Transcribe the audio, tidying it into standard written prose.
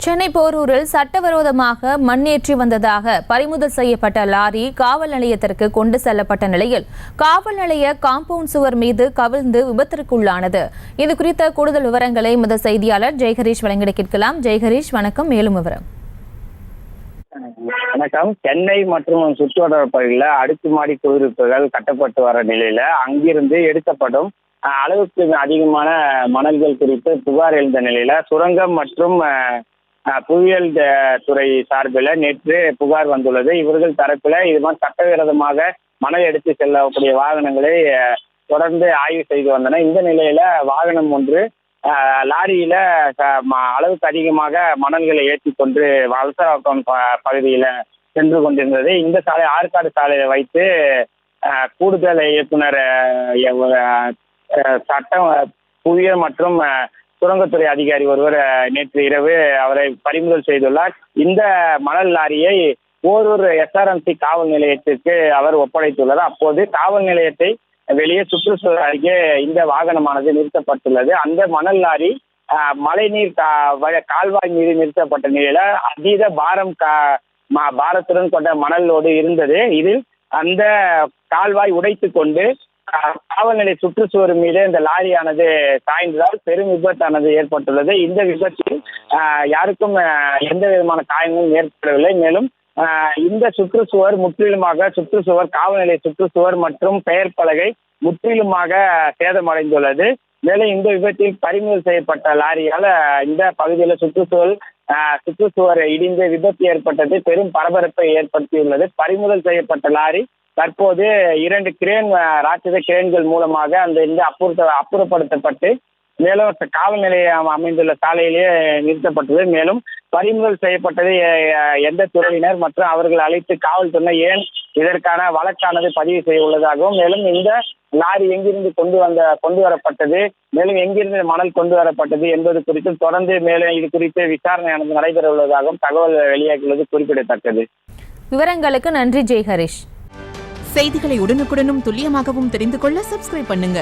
சென்னை போரூரில் சட்டவிரோதமாக மண்ணேற்றி வந்ததாக பறிமுதல் செய்யப்பட்ட லாரி காவல் நிலையத்திற்கு கொண்டு செல்லப்பட்ட நிலையில் காவல் நிலைய காம்பவுண்ட் சுவர் மீது கவிழ்ந்து விபத்திற்குள்ளானது. இதுகுறித்த கூடுதல் விவரங்களை எமது செய்தியாளர் ஜெயஹரீஷ் வழங்கிட கேட்கலாம். ஜெயஹரீஷ், வணக்கம். மேலும் விவரம். வணக்கம். சென்னை மற்றும் சுற்றுவட்டார பகுதியில் அடுக்குமாடி குடியிருப்புகள் கட்டப்பட்டு வர நிலையில அங்கிருந்து எடுக்கப்படும் அளவுக்கு அதிகமான மணல்கள் குறித்து புகார் எழுந்த நிலையில சுரங்கம் மற்றும் புவியியல் துறை சார்பில் நேற்று புகார் வந்துள்ளது. இவர்கள் தரப்பில் இது மாதிரி சட்டவிரோதமாக மணல் எடுத்து செல்லக்கூடிய வாகனங்களை தொடர்ந்து ஆய்வு செய்து வந்தன. இந்த நிலையில வாகனம் ஒன்று லாரியில அளவுக்கு அதிகமாக மணல்களை ஏற்றி கொண்டு வலசராக்கம் பகுதியில சென்று கொண்டிருந்தது. இந்த சாலை ஆற்காடு சாலையை வைத்து கூடுதல் இயக்குனர் சட்டம் புவியியல் மற்றும் சுரங்கத்துறை அதிகாரி ஒருவர் நேற்று இரவு அவரை பறிமுதல் செய்துள்ளார். இந்த மணல் லாரியை போரூர் SRMC காவல் நிலையத்திற்கு அவர் ஒப்படைத்துள்ளார். அப்போது காவல் நிலையத்தை வெளியே சுற்றுச்சூழல் அருகே இந்த வாகனமானது நிறுத்தப்பட்டுள்ளது. அந்த மணல் லாரி மழைநீர் கால்வாய் மீது நிறுத்தப்பட்ட நிலையில அதீத பாரத்துடன் கொண்ட மணலோடு இருந்தது. இதில் அந்த கால்வாய் உடைத்து கொண்டு காவல் நிலைய சுற்றுச்சுவர் மீது இந்த லாரியானது சாய்ந்ததால் பெரும் விபத்தானது ஏற்பட்டுள்ளது. இந்த விபத்தில் யாருக்கும் எந்த விதமான காயங்களும் ஏற்படவில்லை. மேலும் இந்த சுற்றுச்சுவர் காவல் நிலைய சுற்றுச்சுவர் மற்றும் பெயர் பலகை முற்றிலுமாக சேதமடைந்துள்ளது. மேலும் இந்த விபத்தில் பறிமுதல் செய்யப்பட்ட லாரியால் இந்த பகுதியில் சுற்றுச்சுவர் இடிந்து விபத்து ஏற்பட்டது பெரும் பரபரப்பை ஏற்படுத்தியுள்ளது. பறிமுதல் செய்யப்பட்ட லாரி தற்போது 2 ராட்சத கிரேன்கள் மூலமாக அந்த அப்புறப்படுத்தப்பட்டு மேலும் காவல் நிலையம் அமைந்துள்ள சாலையிலேயே நிறுத்தப்பட்டது. மேலும் பறிமுதல் செய்யப்பட்டது எந்த துறையினர் மற்றும் அவர்கள் அழைத்து காவல்துறை ஏன் இதற்கான வழக்கானது பதிவு செய்ய உள்ளதாகவும், மேலும் இந்த லாரி எங்கிருந்து கொண்டு வரப்பட்டது, மேலும் எங்கிருந்து மணல் கொண்டு வரப்பட்டது என்பது குறித்து தொடர்ந்து மேலும் இது குறித்து விசாரணையானது நடைபெற உள்ளதாகவும் தகவல் வெளியாகியுள்ளது குறிப்பிடத்தக்கது. விவரங்களுக்கு நன்றி ஜெயஹரீஷ். செய்திகளை உடனுக்குடனும் துல்லியமாகவும் தெரிந்து கொள்ள சப்ஸ்கிரைப் பண்ணுங்க.